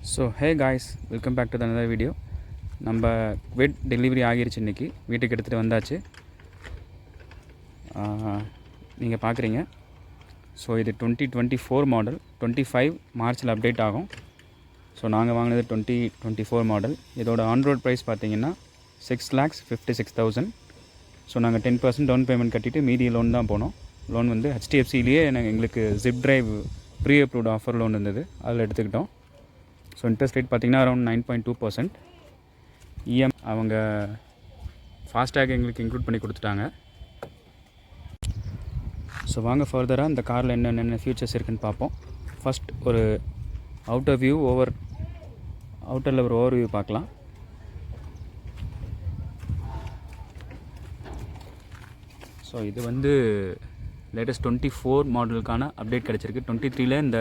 So hey guys, welcome back to another video. நம்ம Kwid delivery ஆகிருச்சு, இன்றைக்கி வீட்டுக்கு எடுத்துகிட்டு வந்தாச்சு. நீங்கள் பார்க்குறீங்க. ஸோ இது 2024 மாடல், 25 மார்ச்சில் அப்டேட் ஆகும். ஸோ நாங்கள் வாங்கினது 2024 மாடல். இதோட ஆன்ரோட் ப்ரைஸ் பார்த்தீங்கன்னா 6,56,000. ஸோ நாங்கள் 10% டவுன் பேமெண்ட் கட்டிவிட்டு மீதி லோன் தான் போனோம். லோன் வந்து ஹெச்டிஎஃப்சிலேயே எங்களுக்கு zip drive pre approved offer loan இருந்தது, அதில் எடுத்துக்கிட்டோம். ஸோ இன்ட்ரெஸ்ட் ரேட் பார்த்திங்கன்னா அரௌண்ட் 9.2%. அவங்க ஃபாஸ்டேக் எங்களுக்கு இன்க்ளூட் பண்ணி கொடுத்துட்டாங்க. ஸோ வாங்க ஃபர்தராக இந்த காரில் என்னென்ன ஃபியூச்சர்ஸ் இருக்குதுன்னு பார்ப்போம். ஃபஸ்ட் ஒரு அவுட்டரில் ஒரு ஓவர் வியூ பார்க்கலாம். ஸோ இது வந்து லேட்டஸ்ட் 24 மாடலுக்கான அப்டேட் கிடச்சிருக்கு. 23ல் இந்த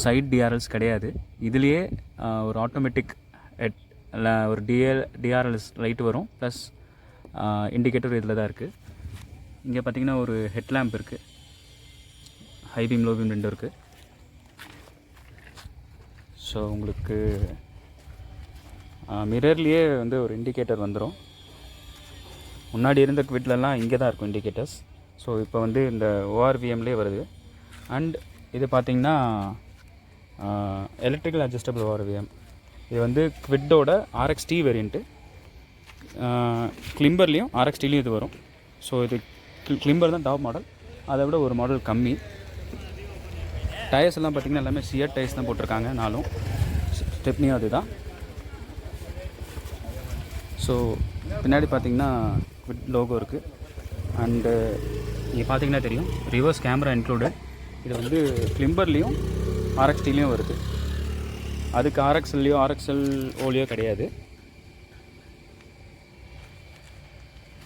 சைட் டிஆர்எல்ஸ் கிடையாது. இதுலேயே ஒரு ஆட்டோமேட்டிக் இல்லை ஒரு டிஆர்எல்எஸ் லைட் வரும், ப்ளஸ் இண்டிகேட்டர் இதில் தான் இருக்குது. இங்கே பார்த்திங்கன்னா ஒரு ஹெட்லேம்ப் இருக்குது, ஹை பீம் லோ பீம் ரெண்டும் இருக்குது. ஸோ உங்களுக்கு மிரர்லேயே வந்து ஒரு இண்டிகேட்டர் வந்துடும். முன்னாடி இருந்த குவிட்லலாம் இங்கே தான் இருக்கும் இண்டிகேட்டர்ஸ். ஸோ இப்போ வந்து இந்த ஓஆர்விஎம்லேயே வருது. அண்ட் இது பார்த்திங்கன்னா எலக்ட்ரிக்கல் அட்ஜஸ்டபிள் ஓஆர்விஎம். இது வந்து குவிட்டோட ஆர்எக்ஸ்டி வேரியண்ட்டு. கிளிம்பர்லேயும் ஆர்எக்ஸ்டிலையும் இது வரும். ஸோ இது கிளிம்பர் தான் டாப் மாடல், அதை விட ஒரு மாடல் கம்மி. டயர்ஸ் எல்லாம் பார்த்திங்கன்னா எல்லாமே சியர் டயர்ஸ் தான் போட்டிருக்காங்க. நாலும் ஸ்டெப்னியும் அது தான். ஸோ பின்னாடி பார்த்திங்கன்னா குவிட் லோகோ இருக்குது. அண்டு நீங்கள் பார்த்திங்கன்னா தெரியும், ரிவர்ஸ் கேமரா இன்க்ளூடட். இது வந்து கிளிம்பர்லேயும் ஆர்எக்ஸ்டிலையும் வருது. அதுக்கு ஆர்எக்ஸ்எல்லையோ ஆர்எக்ஸ்எல் ஓலியோ கிடையாது.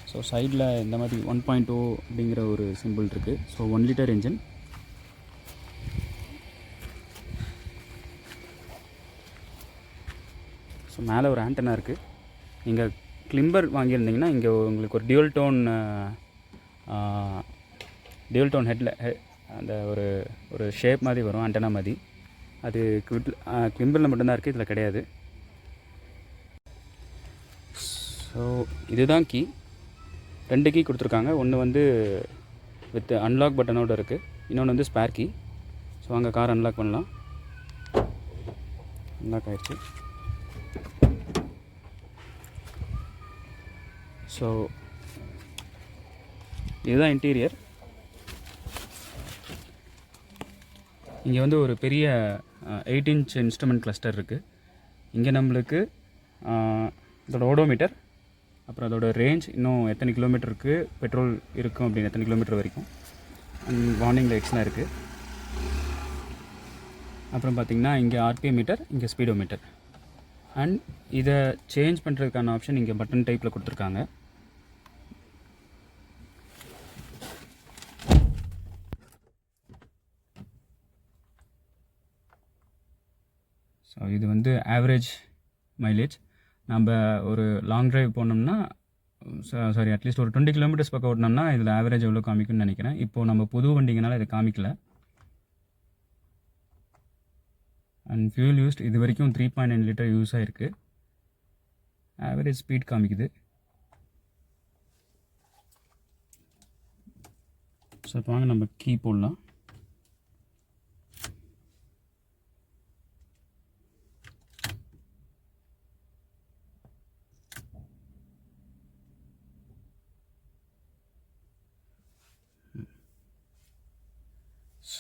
ஸோ சைடில் இந்த மாதிரி 1.0 அப்படிங்கிற ஒரு சிம்பிள் இருக்குது. So 1 litre engine. ஸோ மேலே ஒரு ஆண்டனா இருக்குது. நீங்கள் கிளிம்பர் வாங்கியிருந்தீங்கன்னா இங்கே உங்களுக்கு ஒரு டியூல் டோன் ஹெட்டில் அந்த ஒரு ஷேப் மாதிரி வரும், ஆண்டனா மாதிரி. அது கிளிம்பரில் மட்டும்தான் இருக்குது, இதில் கிடையாது. ஸோ இதுதான் கீ. 2 கீ கொடுத்துருக்காங்க. ஒன்று வந்து வித் அன்லாக் பட்டனோடு இருக்குது, இன்னொன்று வந்து ஸ்பேர் கீ. ஸோ அங்கே கார் அன்லாக் பண்ணலாம். அன்லாக் ஆகிடுச்சு. ஸோ இதுதான் இன்டீரியர். இங்கே வந்து ஒரு பெரிய 8 இன்ச் இன்ஸ்ட்ருமெண்ட் கிளஸ்டர் இருக்குது. இங்கே நம்மளுக்கு இதோட ஓடோமீட்டர், அப்புறம் அதோட ரேஞ்ச், இன்னும் எத்தனை கிலோமீட்டருக்கு பெட்ரோல் இருக்கும் அப்படின்னு, எத்தனை கிலோமீட்டர் வரைக்கும், அண்ட் வார்னிங் லைட்ஸ்லாம் இருக்குது. அப்புறம் பார்த்திங்கன்னா இங்கே ஆர்பிஎம் மீட்டர், இங்கே ஸ்பீடோ மீட்டர். அண்ட் இதை சேஞ்ச் பண்ணுறதுக்கான ஆப்ஷன் இங்கே பட்டன் டைப்பில் கொடுத்துருக்காங்க. ஸோ இது வந்து ஆவரேஜ் மைலேஜ். நம்ம ஒரு லாங் ட்ரைவ் போனோம்னா, சாரி அட்லீஸ்ட் ஒரு 20 கிலோமீட்டர்ஸ் பக்கம் ஓட்டினோம்னா இதில் ஆவரேஜ் எவ்வளோ காமிக்கும்னு நினைக்கிறேன். இப்போது நம்ம புது வண்டிங்கனால இதை காமிக்கல. அண்ட் ஃபியூல் யூஸ்ட் இது வரைக்கும் 3.9 லிட்டர் யூஸ் ஆகிருக்கு. ஆவரேஜ் ஸ்பீட் காமிக்குது. ஸோ இப்போ வாங்க நம்ம கீ போடலாம்.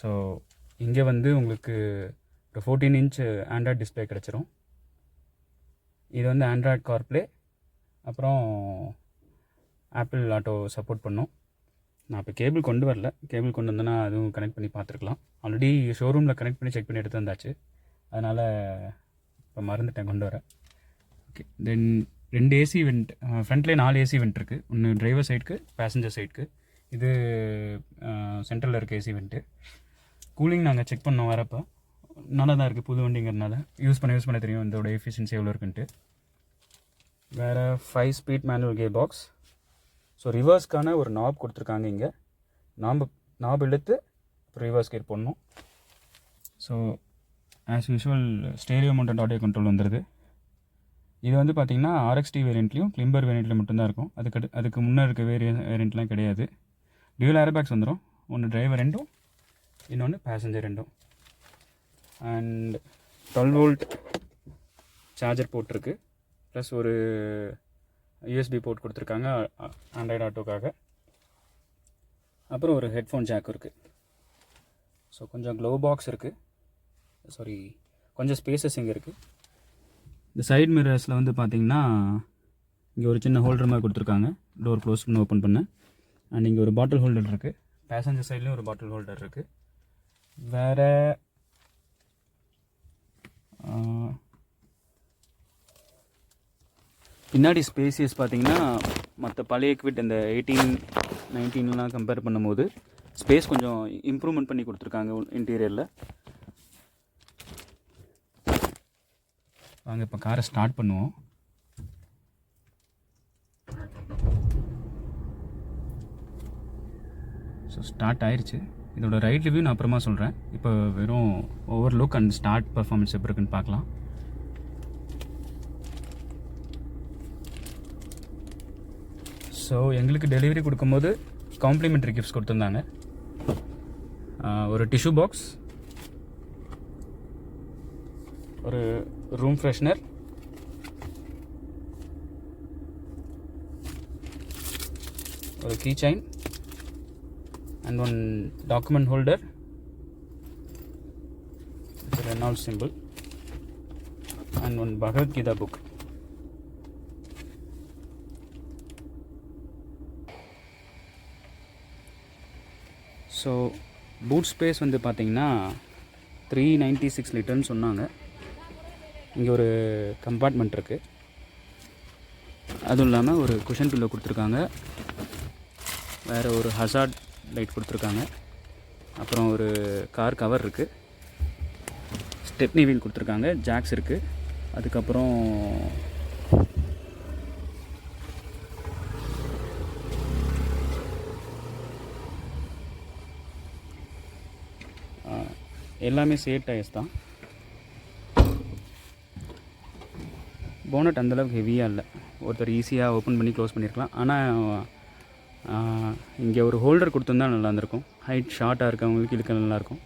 ஸோ இங்கே வந்து உங்களுக்கு ஒரு 14 இன்ச் ஆண்ட்ராய்ட் டிஸ்பிளே கிடச்சிரும். இது வந்து ஆண்ட்ராய்ட் கார்ப்ளே, அப்புறம் ஆப்பிள் ஆட்டோ சப்போர்ட் பண்ணும். நான் இப்போ கேபிள் கொண்டு வரல, கேபிள் கொண்டு வந்தேன்னா அதுவும் கனெக்ட் பண்ணி பார்த்துருக்கலாம். ஆல்ரெடி ஷோரூமில் கனெக்ட் பண்ணி செக் பண்ணி எடுத்து வந்தாச்சு, அதனால் இப்போ மறந்துட்டேன் கொண்டு வர. ஓகே, தென் 2 ஏசி வெண்ட், ஃப்ரண்ட்லேயே 4 ஏசி வெண்ட் இருக்குது. ஒன்று டிரைவர் சைடுக்கு, பேசஞ்சர் சைடுக்கு. இது சென்ட்ரலில் இருக்க ஏசி வெண்ட்டு. கூலிங் நாங்கள் செக் பண்ணோம் வரப்போ, நல்லா தான் இருக்குது. புது வண்டிங்கிறதுனால யூஸ் பண்ண தெரியும் இதோட எஃபிஷியன்சி எவ்வளோ இருக்குன்ட்டு. வேறு 5 speed manual gearbox. So ரிவர்ஸ்க்கான ஒரு நாப் கொடுத்துருக்காங்க. இங்கே நாப் இழுத்து ரிவர்ஸ் கியர் போடணும். So as usual stereo mounted audio control வந்துடுது. இது வந்து பார்த்திங்கன்னா RXT வேரியண்ட்லேயும் கிளிம்பர் வேரியண்ட்லேயும் மட்டும்தான் இருக்கும். அதுக்கு முன்னே இருக்க வேரியண்ட்லாம் கிடையாது. டியூல் ஏர்பேக்ஸ் வந்துடும். ஒன்று டிரைவர் ரெண்டும், இன்னொன்று பேசஞ்சர் ரெண்டும். அண்ட் 12 வோல்ட் சார்ஜர் போட்டிருக்கு. ப்ளஸ் ஒரு USB போர்ட் கொடுத்துருக்காங்க ஆண்ட்ராய்டு ஆட்டோக்காக. அப்புறம் ஒரு ஹெட்ஃபோன் ஜாக் இருக்குது. ஸோ கொஞ்சம் க்ளோ பாக்ஸ் இருக்குது. கொஞ்சம் ஸ்பேசஸ் இங்கே இருக்குது. இந்த சைட் மிரர்ஸில் வந்து பார்த்திங்கன்னா இங்கே ஒரு சின்ன ஹோல்டர் மாதிரி கொடுத்துருக்காங்க. டோர் க்ளோஸ் பண்ணி ஓப்பன் பண்ண. அண்ட் இங்கே ஒரு பாட்டில் ஹோல்டர் இருக்குது. பேசஞ்சர் சைட்லேயும் ஒரு பாட்டில் ஹோல்டர் இருக்குது. வேறு பின்னாடி ஸ்பேசியஸ் பார்த்திங்கன்னா மற்ற பழைய எக்விட் இந்த 18-19லாம் கம்பேர் பண்ணும்போது ஸ்பேஸ் கொஞ்சம் இம்ப்ரூவ்மெண்ட் பண்ணி கொடுத்துருக்காங்க இன்டீரியரில். வாங்க இப்போ காரை ஸ்டார்ட் பண்ணுவோம். ஸோ ஸ்டார்ட் ஆயிடுச்சு. இதோட ரைட் ரிவ்யூ நான் அப்புறமா சொல்கிறேன். இப்போ வெறும் ஓவர்லுக் அண்ட் ஸ்டார்ட் பர்ஃபார்மன்ஸ் எப்படி இருக்குன்னு பார்க்கலாம். ஸோ எங்களுக்கு டெலிவரி கொடுக்கும்போது காம்ப்ளிமெண்ட்ரி கிஃப்ட்ஸ் கொடுத்துருந்தாங்க. ஒரு டிஷ்யூ பாக்ஸ், ஒரு ரூம் ஃப்ரெஷ்னர், ஒரு key chain and one document holder with Renault symbol and one Bhagavad Gita book. So boot space வந்து பார்த்திங்கன்னா 396 லிட்டர்னு சொன்னாங்க. இங்கே ஒரு கம்பார்ட்மெண்ட் இருக்குது. அதுவும் இல்லாமல் ஒரு குஷன் பில்லோ கொடுத்துருக்காங்க. வேறு ஒரு ஹசார்ட் லைட் கொடுத்துருக்காங்க. அப்புறம் ஒரு கார் கவர் இருக்குது. ஸ்டெப்னி வீல் கொடுத்துருக்காங்க. ஜாக்ஸ் இருக்குது. அதுக்கப்புறம் எல்லாமே சேட் டயர்ஸ் தான். போனட் அந்தளவுக்கு ஹெவியாக இல்லை. ஒருத்தர் ஈஸியாக ஓப்பன் பண்ணி க்ளோஸ் பண்ணியிருக்கலாம். ஆனால் இங்கே ஒரு ஹோல்டர் கொடுத்துருந்தா நல்லா இருந்திருக்கும். ஹைட் ஷார்ட்டாக இருக்கவங்களுக்கு இழுக்க நல்லாயிருக்கும்.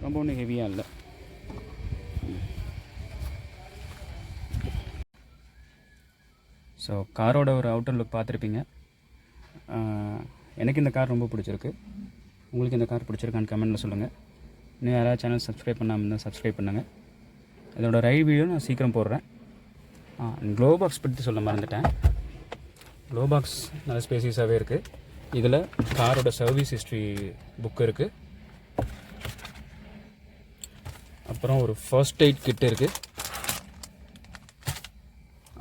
ரொம்ப ஒன்றும் ஹெவியாக இல்லை. ஸோ காரோட ஒரு அவுட்டர் லுக் பார்த்துருப்பீங்க. எனக்கு இந்த கார் ரொம்ப பிடிச்சிருக்கு. உங்களுக்கு இந்த கார் பிடிச்சிருக்கான்னு கமெண்ட்டில் சொல்லுங்கள். இன்னும் யாராவது சேனல் சப்ஸ்கிரைப் பண்ணாமல் இருந்தால் சப்ஸ்கிரைப் பண்ணுங்கள். இதோட ரைட் வீடியோ நான் சீக்கிரம் போடுறேன். க்ளோ பாக்ஸ் பற்றி சொல்ல மறந்துட்டேன். க்ளோ பாக்ஸ் நல்ல ஸ்பேசியஸாகவே இருக்குது. இதில் காரோட சர்வீஸ் ஹிஸ்ட்ரி புக் இருக்குது. அப்புறம் ஒரு ஃபர்ஸ்ட் எய்ட் கிட் இருக்குது.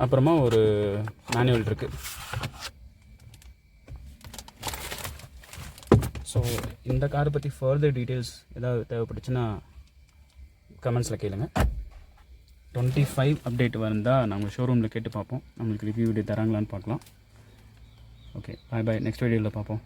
அப்புறமா ஒரு மேனுவல் இருக்குது. ஸோ இந்த காரை பற்றி ஃபர்தர் டீட்டெயில்ஸ் ஏதாவது தேவைப்பட்டுச்சுன்னா கமெண்ட்ஸில் கேளுங்க. 25 அப்டேட் வந்தால் நாங்கள் ஷோரூமில் கேட்டு பார்ப்போம். நம்மளுக்கு ரிவ்யூ வீடியோ தராங்களான்னு பார்க்கலாம். ஓகே, பாய். நெக்ஸ்ட் வீடியோவில் பார்ப்போம்.